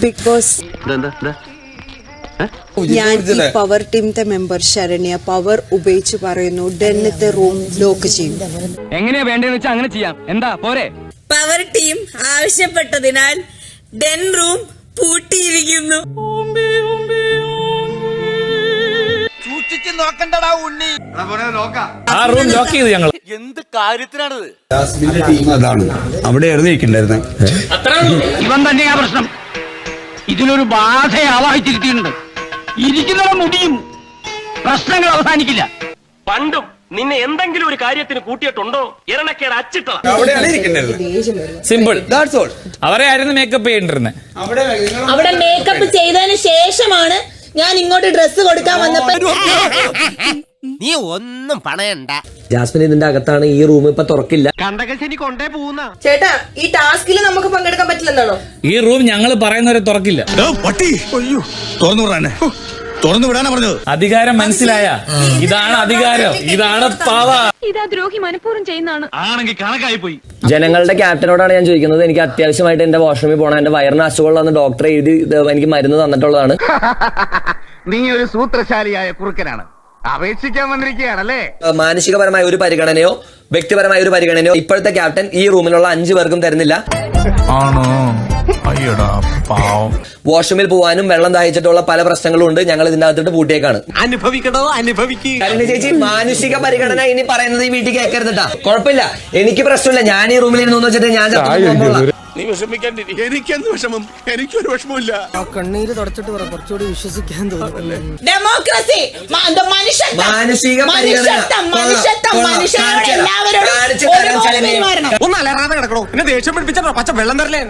Because ഞാൻ ഈ power ടീമിന്റെ മെമ്പർ ശരണ്യ പവർ ഉപയോഗിച്ച് പറയുന്നു ഡെന്നിത്തെ റൂം ലോക്ക് ചെയ്യും. എങ്ങനെയാ വേണ്ടതെന്ന് വെച്ചാൽ അങ്ങനെ ചെയ്യാം. എന്താ പോരെ? പവർ ടീം ആവശ്യപ്പെട്ടതിനാൽ ഡെൻ റൂം പൂട്ടിയിരിക്കുന്നു. നോക്കണ്ടടാ ഉണ്ണി, ആ റൂം ലോക്ക് ചെയ്തു ഞങ്ങൾ. എന്ത് കാര്യത്തിനാണിത്? ജാസ്മിന്റെ ടീം അതാണ് അവിടെയായിരുന്നു ഇരിക്കണ്ടായിരുന്നെ. ഇവൻ തന്നെയാ പ്രശ്നം. ഇതിലൊരു ബാധയെ ആവാഹിച്ചിരിക്കുന്നുണ്ട്. ഇരിക്കുന്നവ മുടിയും പ്രശ്നങ്ങൾ അവസാനിക്കില്ല. പണ്ടും നിന്നെ എന്തെങ്കിലും ഒരു കാര്യത്തിന് കൂട്ടിയിട്ടുണ്ടോ? ഇരണക്കേട് അച്ചിട്ട അവിടെയാണ് ഇരിക്കണ്ടായിരുന്നത്. സിമ്പിൾ, അവരെ ആയിരുന്നു മേക്കപ്പ് ചെയ്യേണ്ടിരുന്നത്. അവിടെ മേക്കപ്പ് ചെയ്തതിന് ശേഷമാണ് ഞാൻ ഇങ്ങോട്ട് ഡ്രസ്സ് കൊടുക്കാൻ വന്നപ്പോ. നീ ഒന്നും പണയണ്ട. ജാസ്മിൻ ഇതിന്റെ അകത്താണ്. ഈ റൂം ഇപ്പൊ തുറക്കില്ല. കണ്ടകശനി കൊണ്ടേ പോകുന്ന ചേട്ടാ, ഈ ടാസ്കിൽ നമുക്ക് പങ്കെടുക്കാൻ പറ്റില്ലെന്നാണോ? ഈ റൂം ഞങ്ങൾ പറയുന്നവരെ തുറക്കില്ല. തുറന്നു വിടാനാ പറഞ്ഞത്. അധികാരം മനസ്സിലായ? ഇതാണ് അധികാരം, ഇതാണ് പവ. ഇതാ ദ്രോഹി മനഃപൂർവ്വം ചെയ്യുന്നതാണ്. ആണെങ്കിൽ കണക്കായി പോയി. ജനങ്ങളുടെ ക്യാപ്റ്റനോടാണ് ഞാൻ ചോദിക്കുന്നത്. എനിക്ക് അത്യാവശ്യമായിട്ട് എന്റെ വാഷ്റൂമിൽ പോകണം. എന്റെ വയറിന് അസുഖമുള്ളതെന്ന് ഡോക്ടറെ എഴുതി എനിക്ക് മരുന്ന് തന്നിട്ടുള്ളതാണ്. നീ ഒരു സൂത്രശാലിയായ കുറുക്കനാണ്. അപേക്ഷിക്കാൻ വന്നിരിക്കുകയാണല്ലേ? മാനസികപരമായ ഒരു പരിഗണനയോ വ്യക്തിപരമായ ഒരു പരിഗണനയോ ഇപ്പോഴത്തെ ക്യാപ്റ്റൻ ഈ റൂമിലുള്ള 5 പേർക്കും തരുന്നില്ല. വാഷ്റൂമിൽ പോവാനും വെള്ളം ദാഹിച്ചിട്ടുള്ള പല പ്രശ്നങ്ങളും ഉണ്ട്. ഞങ്ങൾ ഇതിന്റെ അകത്തോട്ട് പൂട്ടിയേക്കാണ്. അനുഭവിക്കണോ? അനുഭവിക്കുക. ചേച്ചി, മാനുഷിക പരിഗണന ഇനി പറയുന്നത് ഈ വീട്ടിൽ കേൾക്കരുതട്ടാ. കുഴപ്പമില്ല, എനിക്ക് പ്രശ്നമില്ല. ഞാൻ ഈ റൂമിൽ ഇരുന്നു വെച്ചിട്ട് ഞാൻ നീ വിഷമിക്കാണ്ടിരി. എനിക്കെന്ത് വിഷമം? എനിക്കൊരു വിഷമമില്ല. കണ്ണീര് തുടച്ചിട്ട് പറ, കുറച്ചുകൂടി വിശ്വസിക്കാൻ തോന്നുന്നു. ഡെമോക്രസി, മാനുഷിക ഒന്ന് അലറാതെ കിടക്കണോ? എന്നെ ദേഷ്യം പിടിപ്പിച്ചോ? പച്ച വെള്ളം തരലേ.